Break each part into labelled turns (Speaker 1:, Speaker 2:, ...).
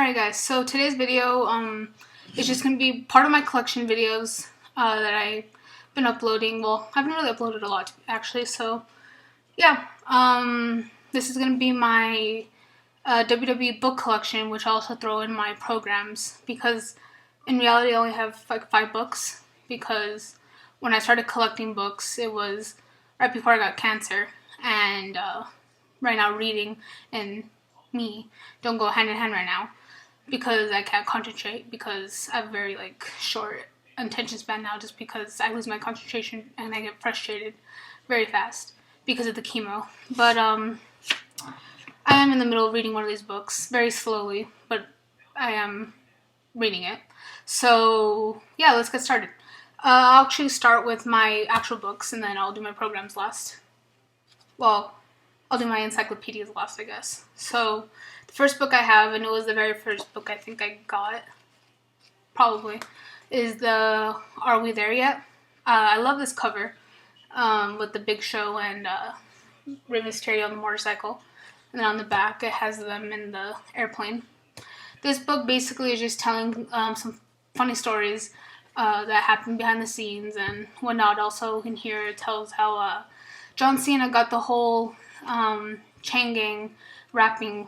Speaker 1: Alright guys, so today's video is just going to be part of my collection videos that I've been uploading. Well, I haven't really uploaded a lot actually, so yeah. This is going to be my WWE book collection, which I also throw in my programs, because in reality I only have like 5 books, because when I started collecting books it was right before I got cancer, and right now reading and me don't go hand in hand right now, because I can't concentrate, because I have very short attention span now, just because I lose my concentration and I get frustrated very fast because of the chemo. But I am in the middle of reading one of these books very slowly, but I am reading it. So yeah, let's get started. I'll actually start with my actual books, and then I'll do my programs last. Well, I'll do my encyclopedias last, I guess. So the first book I have, and it was the very first book I think I got, probably, is the Are We There Yet? I love this cover with the Big Show and Rey Mysterio on the motorcycle. And then on the back it has them in the airplane. This book basically is just telling some funny stories that happen behind the scenes and whatnot. Also in here it tells how John Cena got the whole chain gang rapping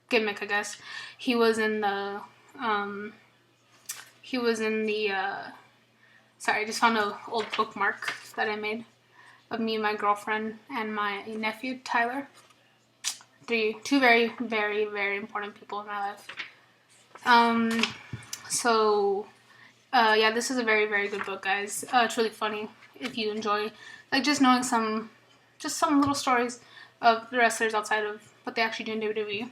Speaker 1: gimmick, I guess. He was in the sorry, I just found an old bookmark that I made of me and my girlfriend and my nephew Tyler. Two very, very, very important people in my life. Yeah, this is a very, very good book, guys. It's really funny if you enjoy just knowing some little stories of the wrestlers outside of what they actually do in WWE.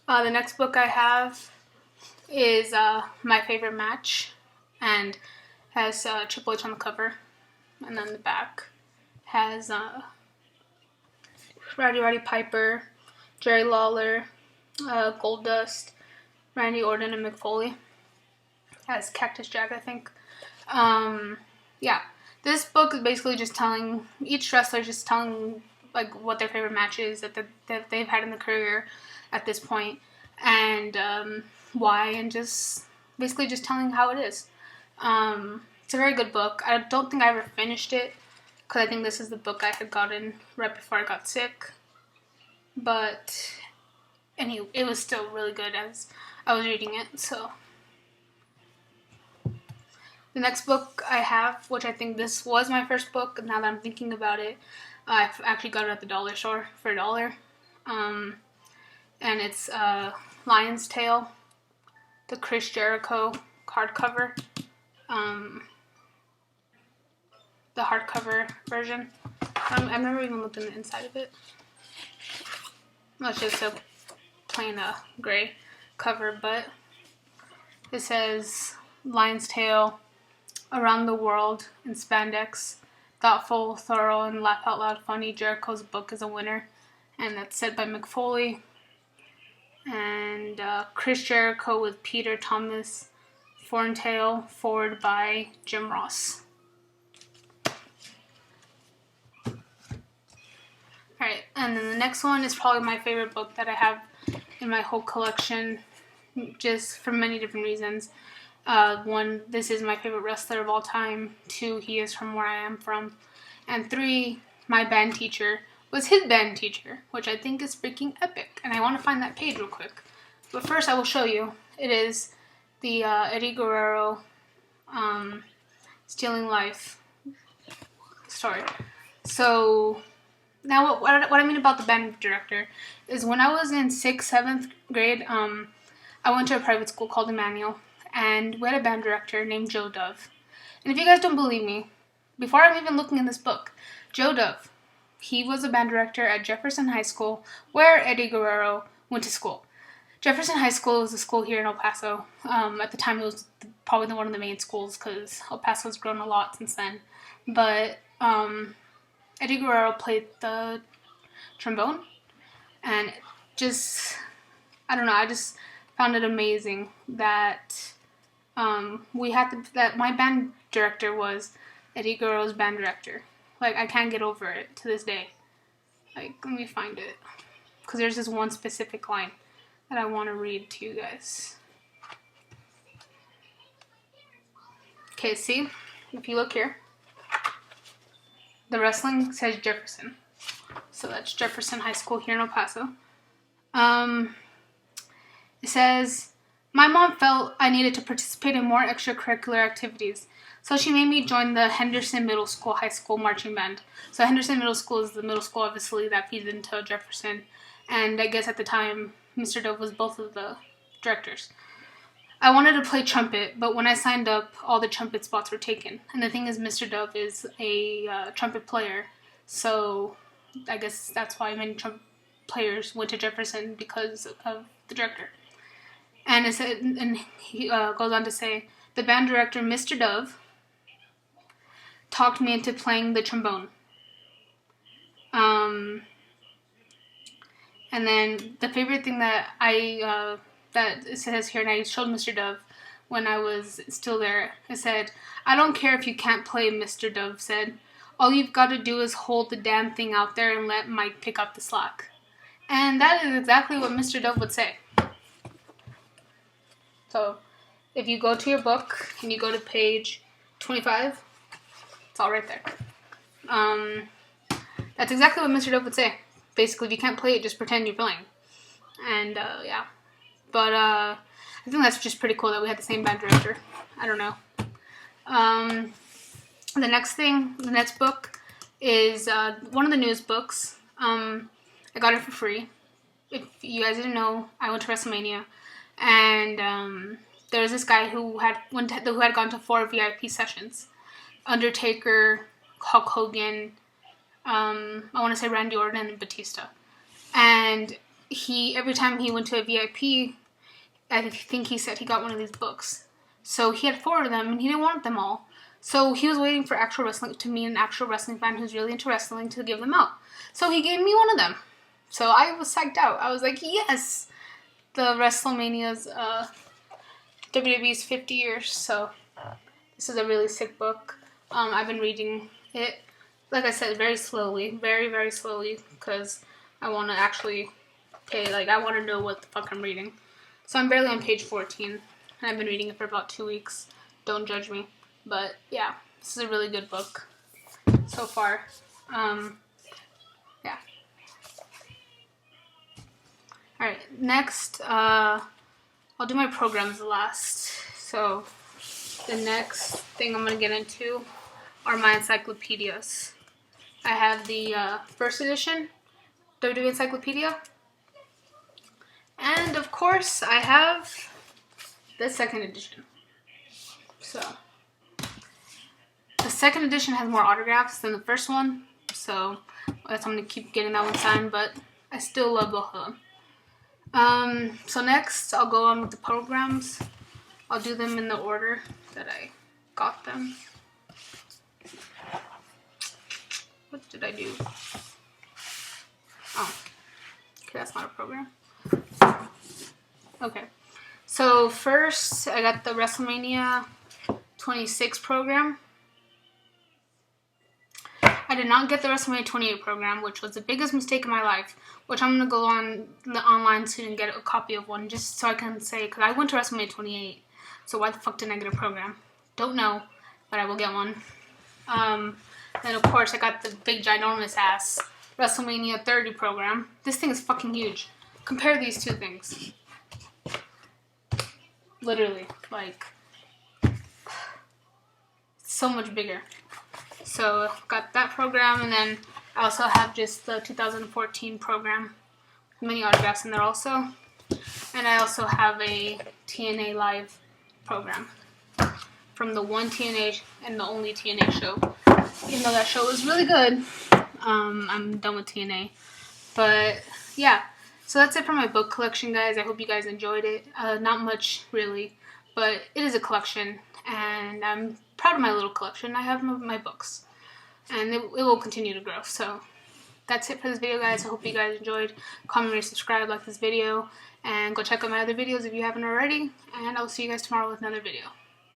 Speaker 1: The next book I have is My Favorite Match, and has Triple H on the cover, and then the back has Roddy Piper, Jerry Lawler, Goldust, Randy Orton, and Mick Foley. Has Cactus Jack, I think. Yeah, this book is basically just telling each wrestler, what their favorite match is that they've had in the career at this point, and why, and just basically just telling how it is. It's a very good book. I don't think I ever finished it, because I think this is the book I had gotten right before I got sick. But anyway, it was still really good as I was reading it. So the next book I have, which I think this was my first book, now that I'm thinking about it, I've actually got it at the dollar store for $1. And it's Lion's Tail, the Chris Jericho hardcover. The hardcover version. I've never even looked in the inside of it. Well, it's just a plain gray cover, but it says Lion's Tail, around the world in spandex, thoughtful, thorough, and laugh out loud funny. Jericho's book is a winner, and that's said by Mick Foley. And Chris Jericho with Peter Thomas Thorntail, forward by Jim Ross. Alright, and then the next one is probably my favorite book that I have in my whole collection, just for many different reasons. 1, this is my favorite wrestler of all time. 2, he is from where I am from. And 3, my band teacher was his band teacher, which I think is freaking epic. And I want to find that page real quick. But first I will show you. It is the Eddie Guerrero Stealing Life story. So now what I mean about the band director is, when I was in 6th, 7th grade, I went to a private school called Emmanuel, and we had a band director named Joe Dove. And if you guys don't believe me, before I'm even looking in this book, Joe Dove, he was a band director at Jefferson High School, where Eddie Guerrero went to school. Jefferson High School is a school here in El Paso. At the time it was probably one of the main schools, because El Paso's grown a lot since then. But Eddie Guerrero played the trombone, and I don't know, I just found it amazing that that my band director was Eddie Guerrero's band director. I can't get over it to this day. Let me find it. because there's this one specific line that I want to read to you guys. Okay, see? If you look here, the wrestling says Jefferson. So that's Jefferson High School here in El Paso. It says, my mom felt I needed to participate in more extracurricular activities, so she made me join the Henderson Middle School High School marching band. So Henderson Middle School is the middle school, obviously, that feeds into Jefferson. And I guess at the time, Mr. Dove was both of the directors. I wanted to play trumpet, but when I signed up, all the trumpet spots were taken. And the thing is, Mr. Dove is a trumpet player, so I guess that's why many trumpet players went to Jefferson, because of the director. And it said, and he goes on to say, the band director, Mr. Dove, talked me into playing the trombone. And then the favorite thing that that it says here, and I showed Mr. Dove when I was still there, it said, I don't care if you can't play, Mr. Dove said. All you've got to do is hold the damn thing out there and let Mike pick up the slack. And that is exactly what Mr. Dove would say. So, if you go to your book and you go to page 25, it's all right there. That's exactly what Mr. Dove would say. Basically, if you can't play it, just pretend you're playing. And, yeah. But, I think that's just pretty cool that we had the same band director. I don't know. The next book is, one of the newest books. I got it for free. If you guys didn't know, I went to WrestleMania. And, there was this guy who had gone to 4 VIP sessions. Undertaker, Hulk Hogan, I want to say Randy Orton, and Batista. And every time he went to a VIP, I think he said he got one of these books. So he had 4 of them, and he didn't want them all. So he was waiting for to meet an actual wrestling fan who's really into wrestling to give them out. So he gave me one of them. So I was psyched out. I was like, yes! The WrestleMania's, WWE's 50 years. So this is a really sick book. I've been reading it, like I said, very slowly. Very, very slowly. Because I want to actually I want to know what the fuck I'm reading. So I'm barely on page 14. And I've been reading it for about 2 weeks. Don't judge me. But, yeah. This is a really good book so far. Yeah. Alright, next, I'll do my programs last. So, the next thing I'm going to get into are my encyclopedias. I have the first edition, WWE Encyclopedia. And, of course, I have the second edition. So, the second edition has more autographs than the first one. So, I'm going to keep getting that one signed, but I still love both of them. So next, I'll go on with the programs. I'll do them in the order that I got them. What did I do? Oh, okay, that's not a program. Okay, so first, I got the WrestleMania 26 program. I did not get the WrestleMania 28 program, which was the biggest mistake in my life, which I'm going to go on the online soon and get a copy of one, just so I can say, because I went to WrestleMania 28, so why the fuck didn't I get a program? Don't know, but I will get one. Then, of course, I got the big, ginormous ass WrestleMania 30 program. This thing is fucking huge. Compare these two things. Literally, so much bigger. So, got that program, and then I also have just the 2014 program. Many autographs in there also. And I also have a TNA Live program from the one TNA and the only TNA show. Even though that show was really good, I'm done with TNA. But, yeah. So that's it for my book collection, guys. I hope you guys enjoyed it. Not much, really. But it is a collection, and I'm proud of my little collection. I have my books, and it will continue to grow. So that's it for this video, guys. I hope you guys enjoyed. Comment, rate, subscribe, like this video, and go check out my other videos if you haven't already. And I'll see you guys tomorrow with another video.